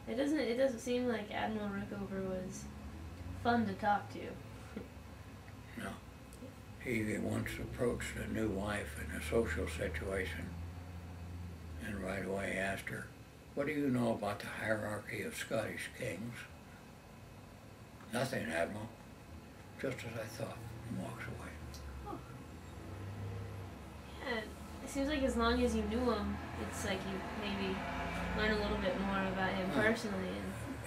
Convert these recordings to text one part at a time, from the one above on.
It doesn't seem like Admiral Rickover was fun to talk to. No. He once approached a new wife in a social situation and right away asked her, "What do you know about the hierarchy of Scottish kings?" "Nothing, Admiral." "Just as I thought," and walks away. Oh. Yeah, it seems like as long as you knew him, it's like you maybe learn a little bit more about him personally.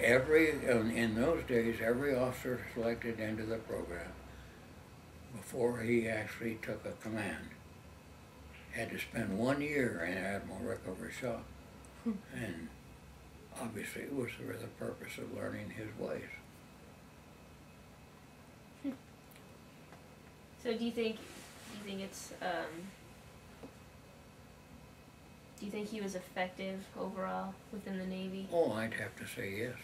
And in those days, every officer selected into the program before he actually took a command had to spend 1 year in Admiral Rickover's shop. And obviously it was for the purpose of learning his ways. So do you think it's do you think he was effective overall within the Navy? Oh, I'd have to say yes.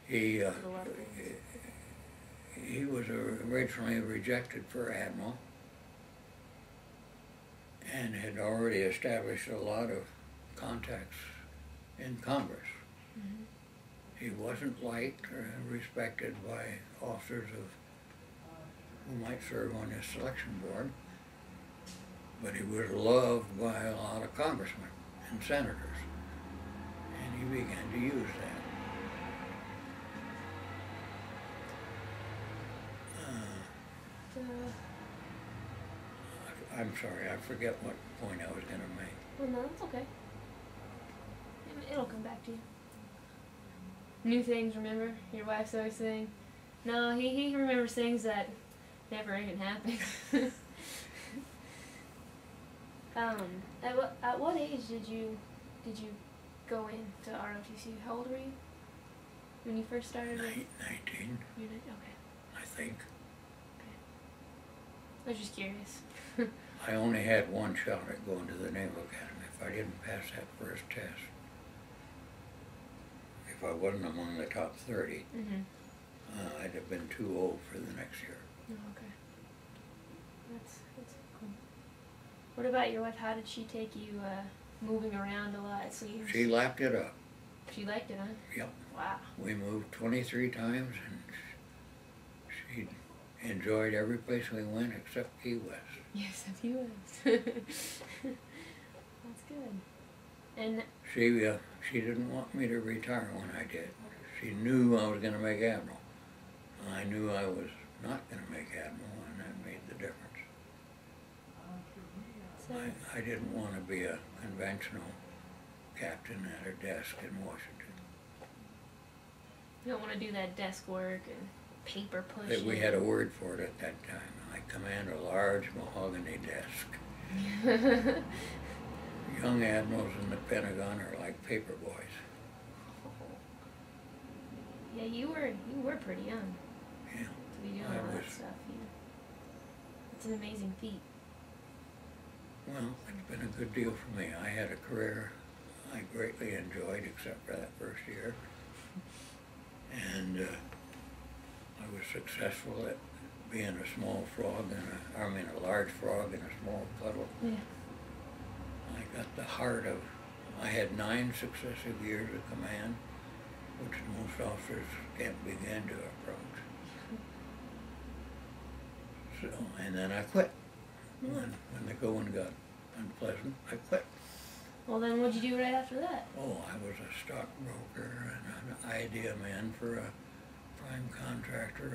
He was originally rejected for Admiral and had already established a lot of contacts in Congress. Mm-hmm. He wasn't liked or respected by officers who might serve on his selection board, but he was loved by a lot of congressmen and senators, and he began to use that. I'm sorry, I forget what point I was going to make. Well, no, that's okay. It'll come back to you. New things, remember? Your wife's always saying. No, he remembers things that never even happened. At what age did you go into ROTC? How old were you when you first started? 19. You did? Okay. I think. Okay. I was just curious. I only had one shot at going to the Naval Academy. If I didn't pass that first test, if I wasn't among the top 30, I'd have been too old for the next year. Oh, okay. That's cool. What about your wife? How did she take you moving around a lot? So she lapped it up. She liked it, huh? Yep. Wow. We moved 23 times, and she enjoyed every place we went except Key West. Yes, Key West. That's good. And she didn't want me to retire when I did. She knew I was going to make Admiral. I knew I was not going to make Admiral, and that made the difference. So I didn't want to be a conventional captain at a desk in Washington. You don't want to do that desk work and paper pushing. We had a word for it at that time. I command a large mahogany desk. Young admirals in the Pentagon are like paper boys. Yeah, you were pretty young. Yeah. To be doing all that stuff. It's an amazing feat. Well, it's been a good deal for me. I had a career I greatly enjoyed, except for that first year. And I was successful at being a small frog a large frog in a small puddle. Yeah. I got the heart of, I had 9 successive years of command, which most officers can't begin to approach. So, and then I quit. When the going got unpleasant, I quit. Well, then what'd you do right after that? Oh, I was a stockbroker and an idea man for a prime contractor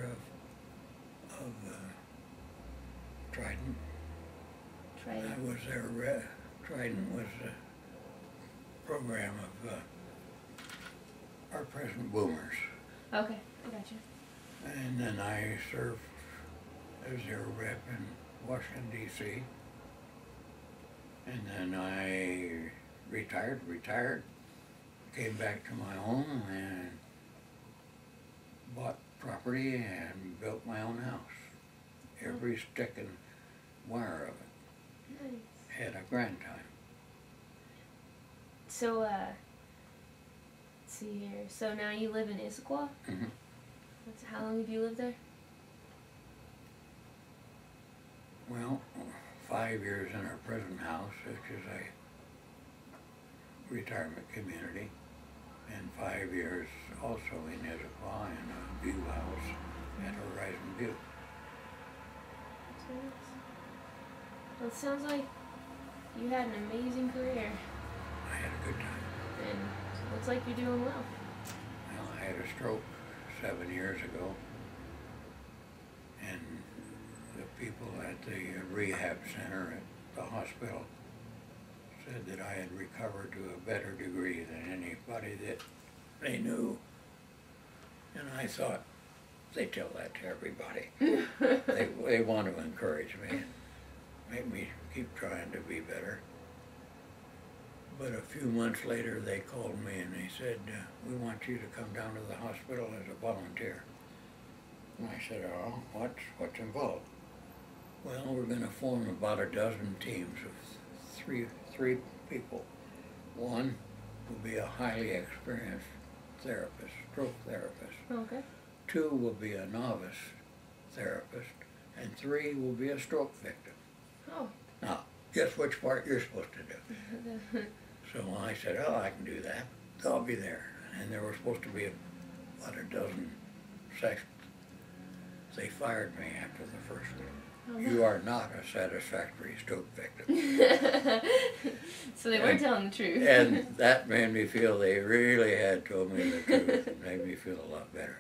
of Trident. Trident. I was their Trident was a program of our present boomers. Okay, I got you. And then I served as their rep in Washington, D.C. And then I retired, came back to my home and bought property and built my own house. Every stick and wire of it. Nice. Had a grand time. So, let's see here. So now you live in Issaquah? Mm-hmm. How long have you lived there? Well, 5 years in our present house, which is a retirement community. and 5 years also in Issaquah in a view house at Horizon View. Well, it sounds like you had an amazing career, I had a good time. and it looks like you're doing well. Well, I had a stroke 7 years ago, and the people at the rehab center at the hospital said that I had recovered to a better degree than anybody that they knew. And I thought, they tell that to everybody. They want to encourage me, make me keep trying to be better. But a few months later, they called me and they said, we want you to come down to the hospital as a volunteer. And I said, oh, what's involved? Well, we're going to form about a dozen teams of three people. One will be a highly experienced therapist, stroke therapist. Okay. 2 will be a novice therapist, and 3 will be a stroke victim. Oh. Now, guess which part you're supposed to do? So I said, oh, I can do that. I'll be there. And there were supposed to be about a dozen sessions. They fired me after the first one. Oh, You are not a satisfactory stroke victim. So they weren't telling the truth. And that made me feel they really had told me the truth. It made me feel a lot better.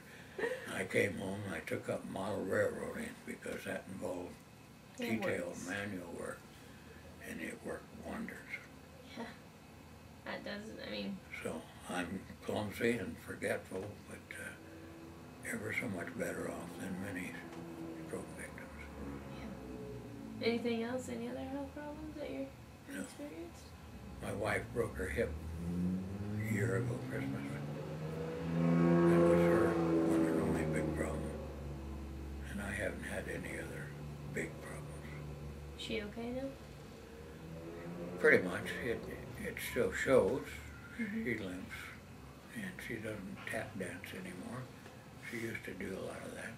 I came home and I took up model railroading because that involved detailed manual work, and it worked wonders. Yeah, that does, I mean. So I'm clumsy and forgetful, but ever so much better off than many stroke victims. Yeah. Anything else? Any other health problems that you experienced? My wife broke her hip a year ago Christmas. That was her one and only big problem. And I haven't had any other big problems. Is she okay now? Pretty much. It still shows. She limps, and she doesn't tap dance anymore. She used to do a lot of that.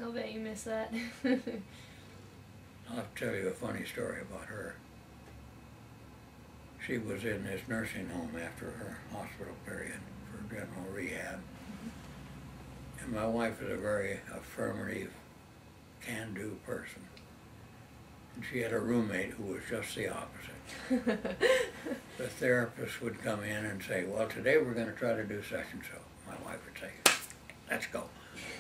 I'll bet you miss that. I'll tell you a funny story about her. She was in this nursing home after her hospital period for general rehab. And my wife is a very affirmative, can-do person. And she had a roommate who was just the opposite. The therapist would come in and say, well, today we're going to try to do such and so. My wife would say, let's go.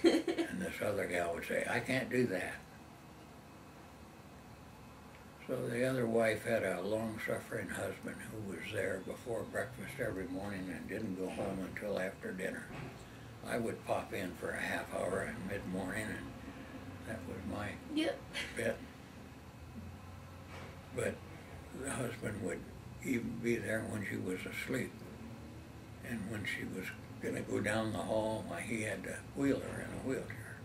And this other gal would say, I can't do that. So the other wife had a long-suffering husband who was there before breakfast every morning and didn't go home until after dinner. I would pop in for a half hour in mid-morning, and that was my bit. But the husband would even be there when she was asleep. And when she was going to go down the hall, why, he had to wheel her in a wheelchair.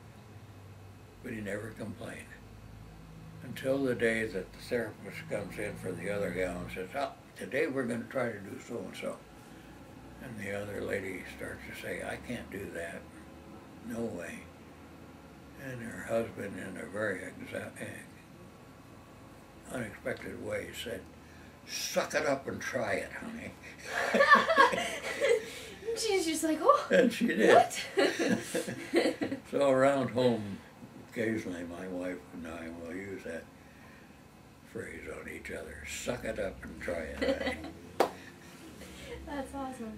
But he never complained. Until the day that the therapist comes in for the other gal and says, oh, today we're going to try to do so-and-so. And the other lady starts to say, I can't do that. No way. And her husband, in a very unexpected way, said, suck it up and try it, honey. She's just like, oh. And she did. What? So around home, occasionally my wife and I will use that phrase on each other. Suck it up and try it, honey. That's awesome.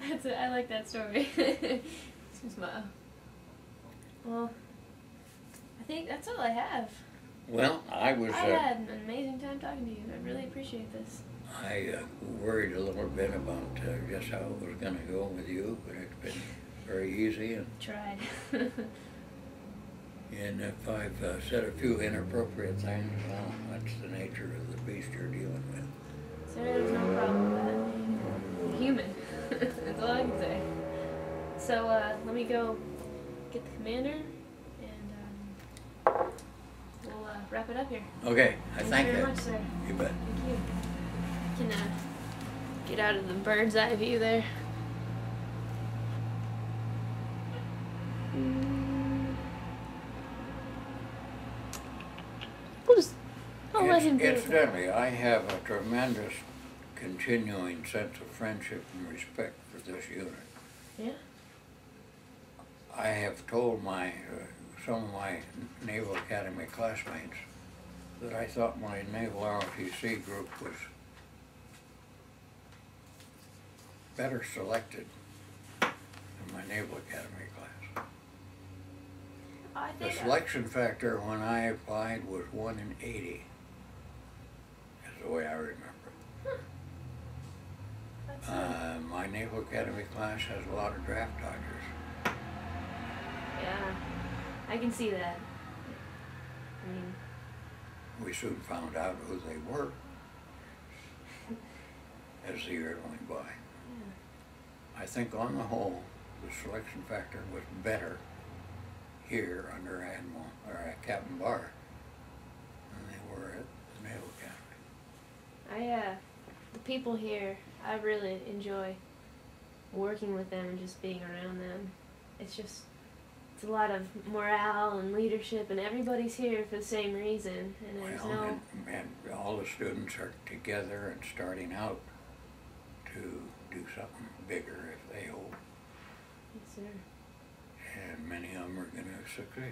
I like that story. Smile. Well, I think that's all I have. Well, I had an amazing time talking to you. I really appreciate this. I worried a little bit about just how it was going to go with you, but it's been very easy. And tried. And if I've said a few inappropriate things, well, that's the nature of the beast you're dealing with. So there's no problem with that. You're human. That's all I can say. So let me go get the commander, and we'll wrap it up here. Okay, Thank you very much, sir. You bet. Thank you. You can get out of the bird's eye view there. I'll let him do it. Incidentally, I have a tremendous continuing sense of friendship and respect for this unit. Yeah. I have told some of my Naval Academy classmates that I thought my Naval ROTC group was better selected than my Naval Academy class. I The think selection factor when I applied was 1 in 80, is the way I remember it. that's My Naval Academy class has a lot of draft dodgers. yeah, I can see that. I mean, We soon found out who they were as the year went by. yeah. I think on the whole, the selection factor was better here under Admiral or Captain Barr than they were at the Naval Academy. The people here, I really enjoy working with them and just being around them. It's a lot of morale and leadership, and everybody's here for the same reason. And there's Well, and all the students are together and starting out to do something bigger if they hope, Yes, sir. and many of them are going to succeed.